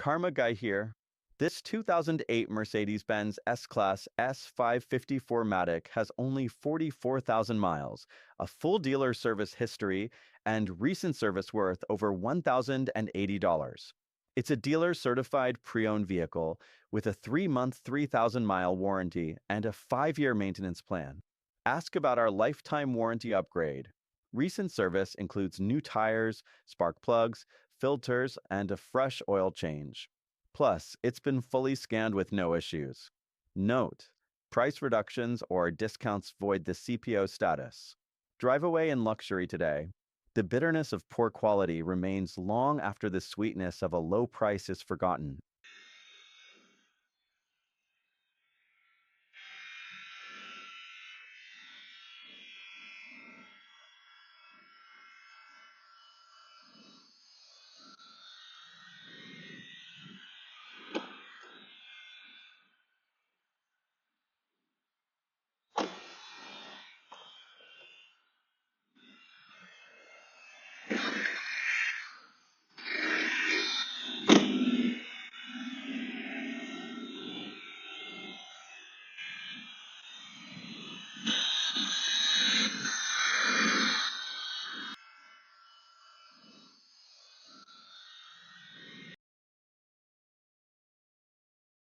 Karma Guy here. This 2008 Mercedes-Benz S-Class S550 4MATIC has only 44,000 miles, a full dealer service history, and recent service worth over $1,080. It's a dealer-certified pre-owned vehicle with a 3-month, 3,000-mile warranty and a 5-year maintenance plan. Ask about our lifetime warranty upgrade. Recent service includes new tires, spark plugs, filters, and a fresh oil change. Plus, it's been fully scanned with no issues. Note: price reductions or discounts void the CPO status. Drive away in luxury today. The bitterness of poor quality remains long after the sweetness of a low price is forgotten.